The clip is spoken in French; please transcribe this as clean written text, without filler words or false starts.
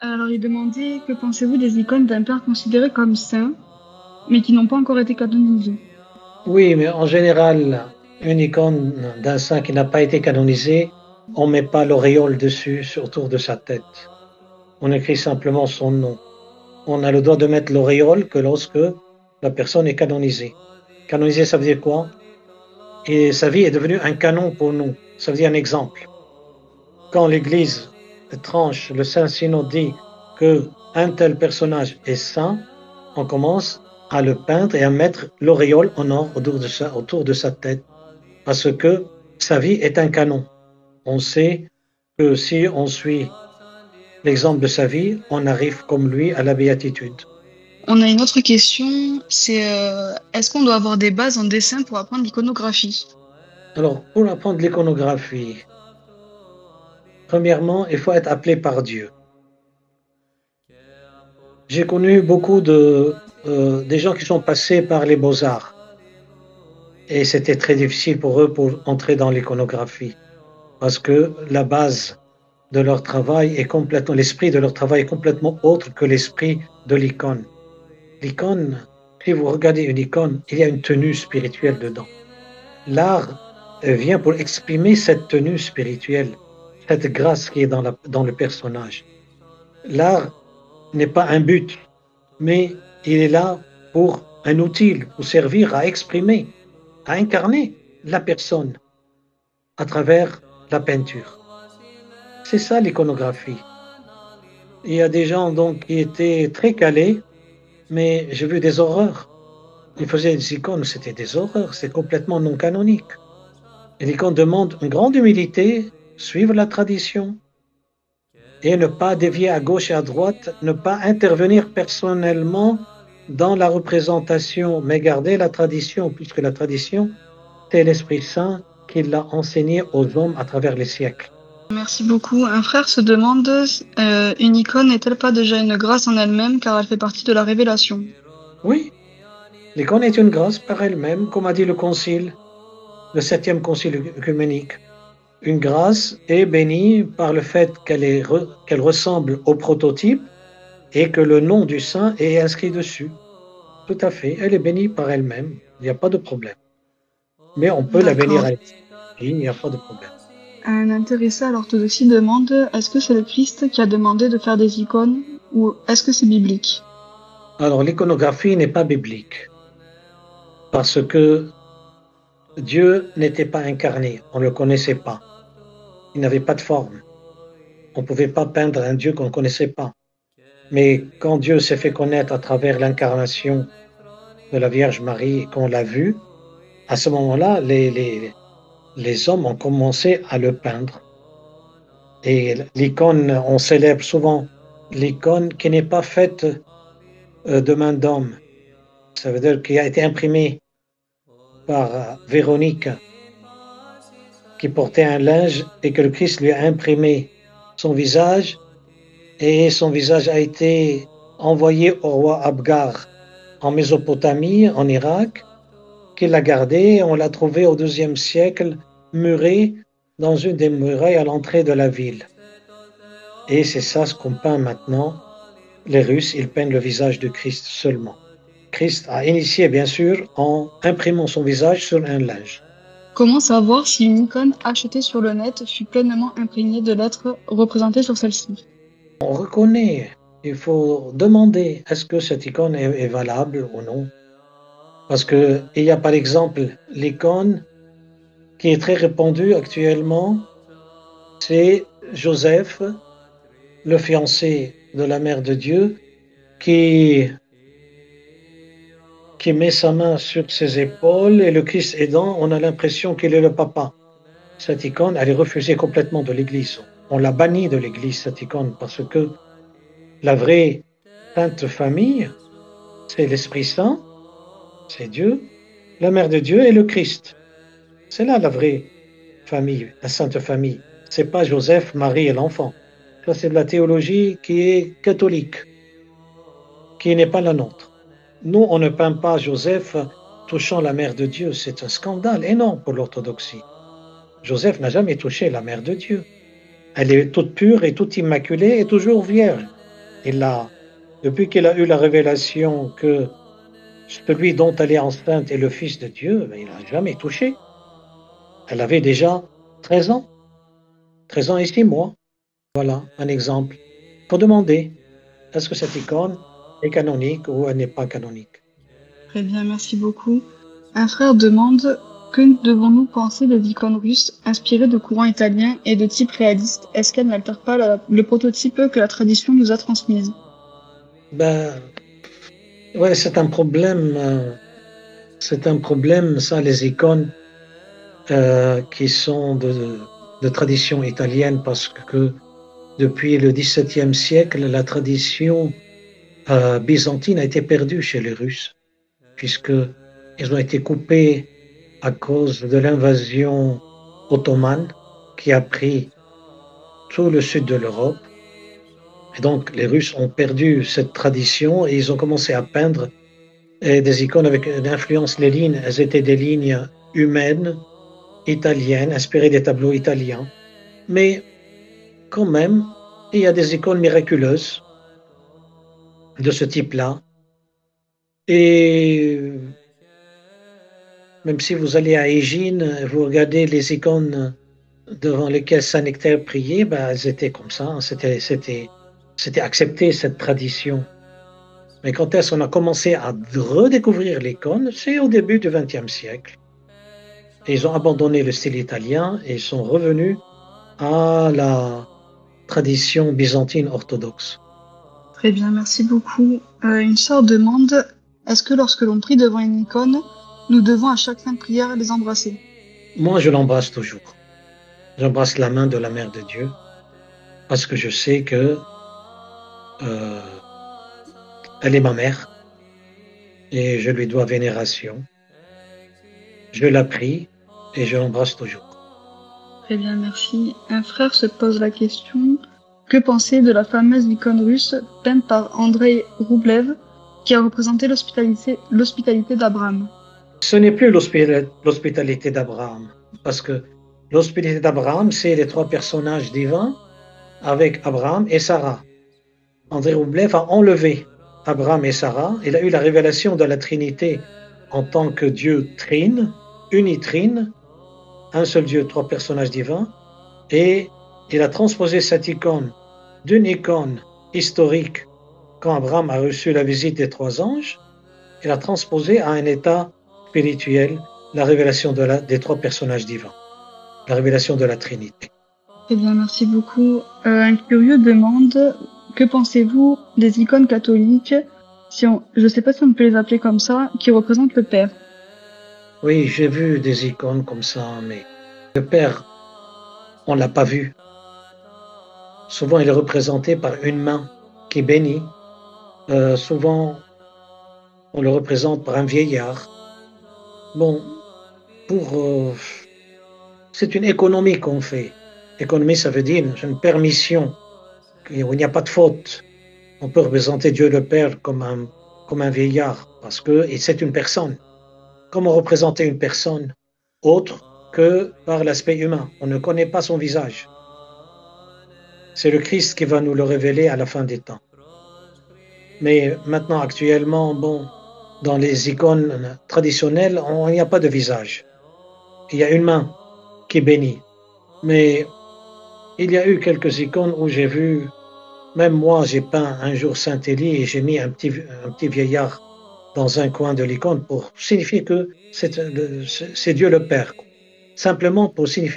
Alors, il demandait que pensez-vous des icônes d'un père considéré comme saint, mais qui n'ont pas encore été canonisées? Oui, mais en général, une icône d'un saint qui n'a pas été canonisé, on ne met pas l'auréole dessus, autour de sa tête. On écrit simplement son nom. On a le droit de mettre l'auréole que lorsque la personne est canonisée. Canonisé, ça veut dire quoi? Et sa vie est devenue un canon pour nous. Ça veut dire un exemple. Quand l'Église tranche, le Saint-Synode dit que un tel personnage est saint, on commence à le peindre et à mettre l'auréole en or autour de sa tête, parce que sa vie est un canon. On sait que si on suit l'exemple de sa vie, on arrive comme lui à la béatitude. On a une autre question, c'est est-ce qu'on doit avoir des bases en dessin pour apprendre l'iconographie? Alors, pour apprendre l'iconographie, premièrement, il faut être appelé par Dieu. J'ai connu beaucoup des gens qui sont passés par les beaux-arts et c'était très difficile pour eux pour entrer dans l'iconographie parce que la base de leur travail est complètement, l'esprit de leur travail est complètement autre que l'esprit de l'icône. L'icône, si vous regardez une icône, il y a une tenue spirituelle dedans. L'art vient pour exprimer cette tenue spirituelle, cette grâce qui est dans le personnage. L'art n'est pas un but, mais il est là pour un outil, pour servir à exprimer, à incarner la personne à travers la peinture. C'est ça l'iconographie. Il y a des gens donc qui étaient très calés, mais j'ai vu des horreurs. Ils faisaient des icônes, c'était des horreurs, c'est complètement non canonique. Et l'icône demande une grande humilité, suivre la tradition et ne pas dévier à gauche et à droite, ne pas intervenir personnellement dans la représentation, mais garder la tradition, puisque la tradition, c'est l'Esprit Saint qui l'a enseigné aux hommes à travers les siècles. Merci beaucoup. Un frère se demande, une icône n'est-elle pas déjà une grâce en elle-même car elle fait partie de la révélation? Oui, l'icône est une grâce par elle-même, comme a dit le Concile, le septième Concile œcuménique. Une grâce est bénie par le fait qu'elle ressemble au prototype et que le nom du saint est inscrit dessus. Tout à fait, elle est bénie par elle-même, il n'y a pas de problème. Mais on peut la bénir D'accord. à l'esprit, il n'y a pas de problème. Un intéressé à l'orthodoxie demande, est-ce que c'est le Christ qui a demandé de faire des icônes ou est-ce que c'est biblique? Alors, l'iconographie n'est pas biblique parce que Dieu n'était pas incarné, on ne le connaissait pas, il n'avait pas de forme. On ne pouvait pas peindre un Dieu qu'on ne connaissait pas. Mais quand Dieu s'est fait connaître à travers l'incarnation de la Vierge Marie et qu'on l'a vu, à ce moment-là, les hommes ont commencé à le peindre. Et l'icône, on célèbre souvent l'icône qui n'est pas faite de main d'homme. Ça veut dire qu'il a été imprimé par Véronique, qui portait un linge et que le Christ lui a imprimé son visage, et son visage a été envoyé au roi Abgar en Mésopotamie, en Irak, qui l'a gardé. On l'a trouvé au IIe siècle, muré dans une des murailles à l'entrée de la ville. Et c'est ça ce qu'on peint maintenant. Les Russes, ils peignent le visage de Christ seulement. Christ a initié, bien sûr, en imprimant son visage sur un linge. Comment savoir si une icône achetée sur le net fut pleinement imprégnée de l'être représenté sur celle-ci? On reconnaît, il faut demander est-ce que cette icône est valable ou non. Parce qu'il y a par exemple l'icône qui est très répandue actuellement, c'est Joseph, le fiancé de la Mère de Dieu, qui, qui met sa main sur ses épaules et le Christ aidant, on a l'impression qu'il est le papa. Cette icône, elle est refusée complètement de l'Église. On l'a bannie de l'Église, cette icône, parce que la vraie Sainte Famille, c'est l'Esprit Saint, c'est Dieu, la Mère de Dieu et le Christ. C'est là la vraie famille, la Sainte Famille. C'est pas Joseph, Marie et l'enfant. Ça, c'est de la théologie qui est catholique, qui n'est pas la nôtre. Nous, on ne peint pas Joseph touchant la Mère de Dieu. C'est un scandale énorme pour l'orthodoxie. Joseph n'a jamais touché la Mère de Dieu. Elle est toute pure et toute immaculée et toujours vierge. Depuis qu'il a eu la révélation que celui dont elle est enceinte est le Fils de Dieu, ben, il n'a jamais touché. Elle avait déjà 13 ans, 13 ans et 6 mois. Voilà un exemple. Il faut demander, est-ce que cette icône est canonique ou elle n'est pas canonique? Très bien, merci beaucoup. Un frère demande que devons-nous penser des icônes russes inspirées de courants italiens et de type réaliste? Est-ce qu'elles n'altèrent pas le prototype que la tradition nous a transmis? Ben, ouais, c'est un problème, ça, les icônes qui sont de tradition italienne, parce que depuis le XVIIe siècle, la tradition byzantine a été perdue chez les Russes, puisqu'ils ont été coupés à cause de l'invasion ottomane qui a pris tout le sud de l'Europe. Et donc, les Russes ont perdu cette tradition et ils ont commencé à peindre des icônes avec une influence. Les lignes, elles étaient des lignes humaines, italiennes, inspirées des tableaux italiens. Mais quand même, il y a des icônes miraculeuses de ce type-là. Et même si vous allez à Égine, vous regardez les icônes devant lesquelles Saint-Nectaire priait, ben, elles étaient comme ça. C'était accepté, cette tradition. Mais quand est-ce qu'on a commencé à redécouvrir l'icône? C'est au début du XXe siècle. Et ils ont abandonné le style italien et sont revenus à la tradition byzantine orthodoxe. Très bien, merci beaucoup. Une sœur demande, est-ce que lorsque l'on prie devant une icône, nous devons à chaque fin de prière les embrasser? Moi, je l'embrasse toujours. J'embrasse la main de la Mère de Dieu parce que je sais que elle est ma mère et je lui dois vénération. Je la prie et je l'embrasse toujours. Très bien, merci. Un frère se pose la question, que penser de la fameuse icône russe peinte par Andrei Roublev qui a représenté l'hospitalité d'Abraham? Ce n'est plus l'hospitalité d'Abraham, parce que l'hospitalité d'Abraham, c'est les trois personnages divins avec Abraham et Sarah. Andrei Roublev a enlevé Abraham et Sarah. Il a eu la révélation de la Trinité en tant que Dieu trine, unitrine, un seul Dieu, trois personnages divins, et il a transposé cette icône d'une icône historique quand Abraham a reçu la visite des trois anges, il a transposé à un état spirituel la révélation des trois personnages divins, la révélation de la Trinité. Eh bien, merci beaucoup. Un curieux demande, que pensez-vous des icônes catholiques, je ne sais pas si on peut les appeler comme ça, qui représentent le Père? Oui, j'ai vu des icônes comme ça, mais le Père, on ne l'a pas vu. Souvent, il est représenté par une main qui bénit. Souvent, on le représente par un vieillard. Bon, c'est une économie qu'on fait. Économie, ça veut dire une permission, où il n'y a pas de faute. On peut représenter Dieu le Père comme un vieillard, parce que c'est une personne. Comment représenter une personne autre que par l'aspect humain? On ne connaît pas son visage. C'est le Christ qui va nous le révéler à la fin des temps. Mais maintenant, actuellement, bon, dans les icônes traditionnelles, il n'y a pas de visage. Il y a une main qui bénit. Mais il y a eu quelques icônes où j'ai vu, même moi, j'ai peint un jour Saint-Élie et j'ai mis un petit vieillard dans un coin de l'icône pour signifier que c'est Dieu le Père. Simplement pour signifier